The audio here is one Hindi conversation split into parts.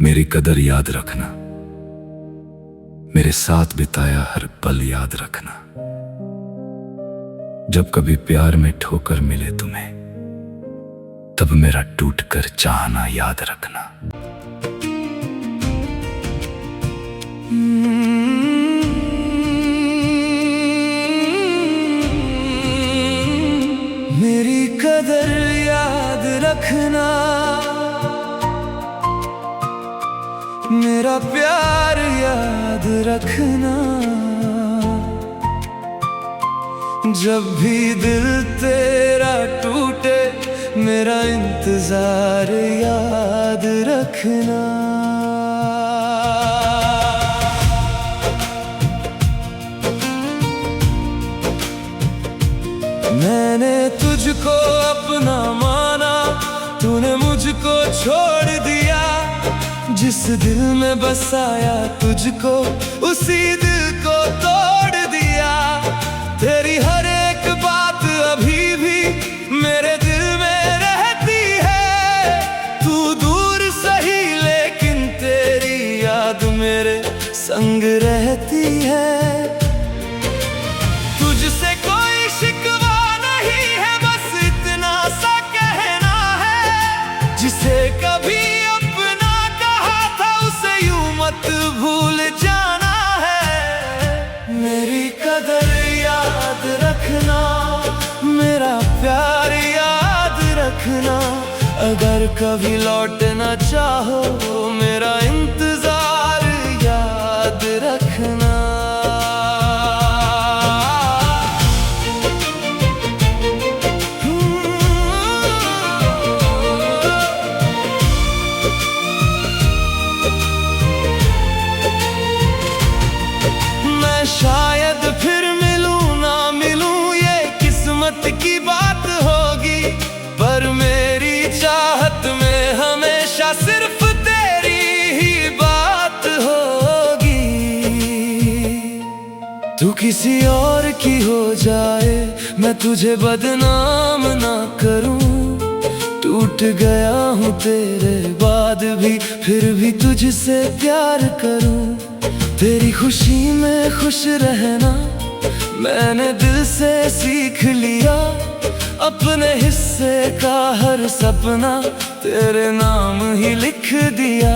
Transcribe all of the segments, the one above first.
मेरी कदर याद रखना, मेरे साथ बिताया हर पल याद रखना। जब कभी प्यार में ठोकर मिले तुम्हें, तब मेरा टूट कर चाहना याद रखना। मेरी कदर याद रखना, मेरा प्यार याद रखना। जब भी दिल तेरा टूटे, मेरा इंतजार याद रखना। मैंने तुझको अपना माना, तूने मुझको छोड़ दिया। जिस दिल में बसाया तुझको, उसी दिल को तोड़ दिया। तेरी हर एक बात अभी भी मेरे दिल में रहती है। तू दूर सही लेकिन तेरी याद मेरे संग रहती है। तुझसे कोई शिकवा नहीं है, बस इतना सा कहना है। जिसे कभी अपना कहा था, उसे यूं मत भूल जाना है। मेरी कदर याद रखना, मेरा प्यार याद रखना। अगर कभी लौटना चाहो, मेरा इंतजार याद रखना। शायद फिर मिलूं ना मिलूं, ये किस्मत की बात होगी। पर मेरी चाहत में हमेशा सिर्फ तेरी ही बात होगी। तू किसी और की हो जाए, मैं तुझे बदनाम ना करूं। टूट गया हूँ तेरे बाद भी, फिर भी तुझसे प्यार करूं। तेरी खुशी में खुश रहना मैंने दिल से सीख लिया। अपने हिस्से का हर सपना तेरे नाम ही लिख दिया।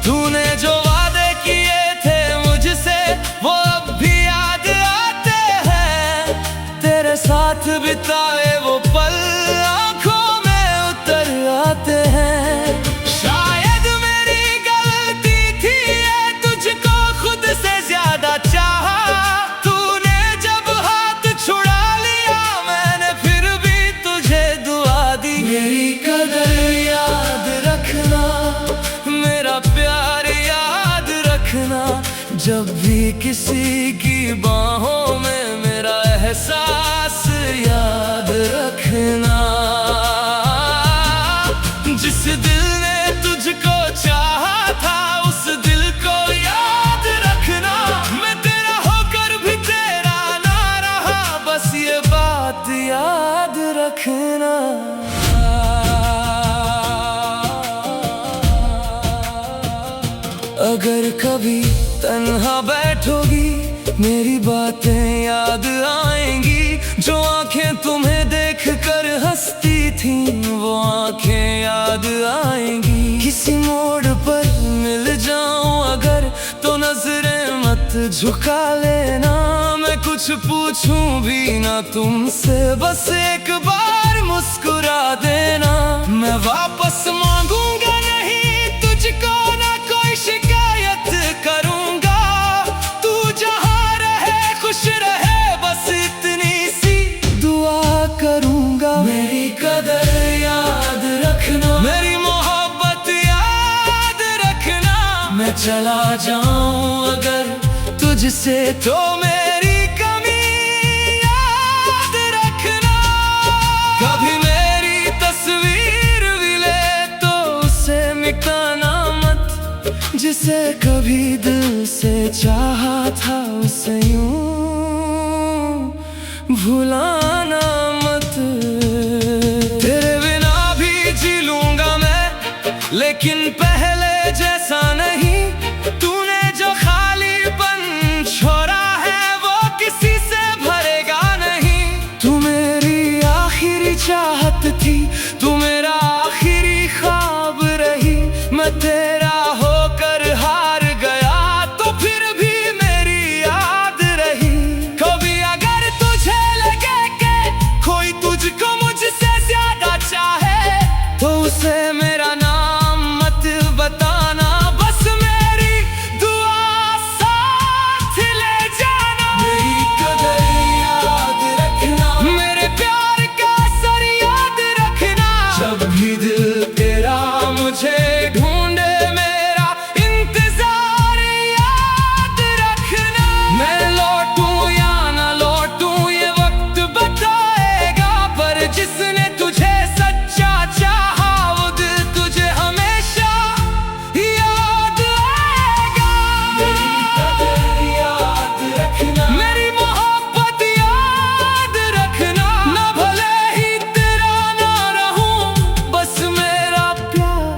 तूने जो वादे किए थे मुझसे, वो अब भी याद आते हैं। तेरे साथ बिताए वो पल आंखों में उतर आते हैं। मेरी कदर याद रखना, मेरा प्यार याद रखना। जब भी किसी की बाहों में, मेरा एहसास याद रखना। जिस दिल ने तुझको चाहा था, उस दिल को याद रखना। मैं तेरा होकर भी तेरा ना रहा, बस ये बात याद रखना। अगर कभी तन्हा बैठोगी, मेरी बातें याद आएंगी। जो आंखें तुम्हें देखकर हंसती थी, वो आंखें याद आएंगी। किसी मोड़ पर मिल जाऊं अगर, तो नजरें मत झुका लेना। मैं कुछ पूछूं भी ना तुमसे, बस एक बार मुस्कुरा देना। मैं वापस मांगूंगा नहीं तुझको, ना कोई शिकायत करूंगा। तू जहां रहे खुश रहे, बस इतनी सी दुआ करूंगा। मेरी कदर याद रखना, मेरी मोहब्बत याद रखना। मैं चला जाऊं अगर तुझसे, तो मेरी कमी याद रखना। कभी मेरी तस्वीर भी ले, तो उसे मिटाना मत। जिसे कभी दिल से चाहा था, उसे यूं भुलाना मत। तेरे बिना भी जी लूंगा मैं, लेकिन पहले जैसा तेरा होकर हार गया तो फिर भी मेरी याद रही। कभी अगर तुझे लगे कि कोई तुझको मुझसे ज्यादा चाहे तो उसे मेरा नाम मत बताना, बस मेरी दुआ साथ ले जाना। मेरी कदर याद रखना, मेरे प्यार का असर याद रखना। जब भी दिल तेरा मुझे ढूंढे मेरा इंतजार याद रखना। मैं लौटूं या ना लौटूं ये वक्त बताएगा, पर जिसने तुझे सच्चा चाहा वो दिल तुझे हमेशा याद आएगा। मेरी कदर याद रखना, मेरी मोहब्बत याद रखना। ना भले ही तेरा ना रहूं, बस मेरा प्यार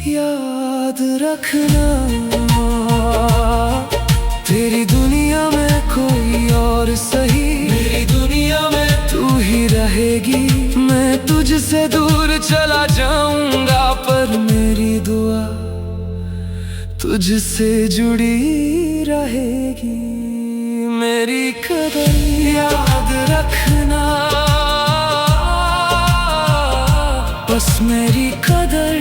याद रखना। तेरी दुनिया में कोई और सही, मेरी दुनिया में तू ही रहेगी। मैं तुझसे दूर चला जाऊंगा पर मेरी दुआ तुझसे जुड़ी रहेगी। मेरी कदर याद रखना, बस मेरी कदर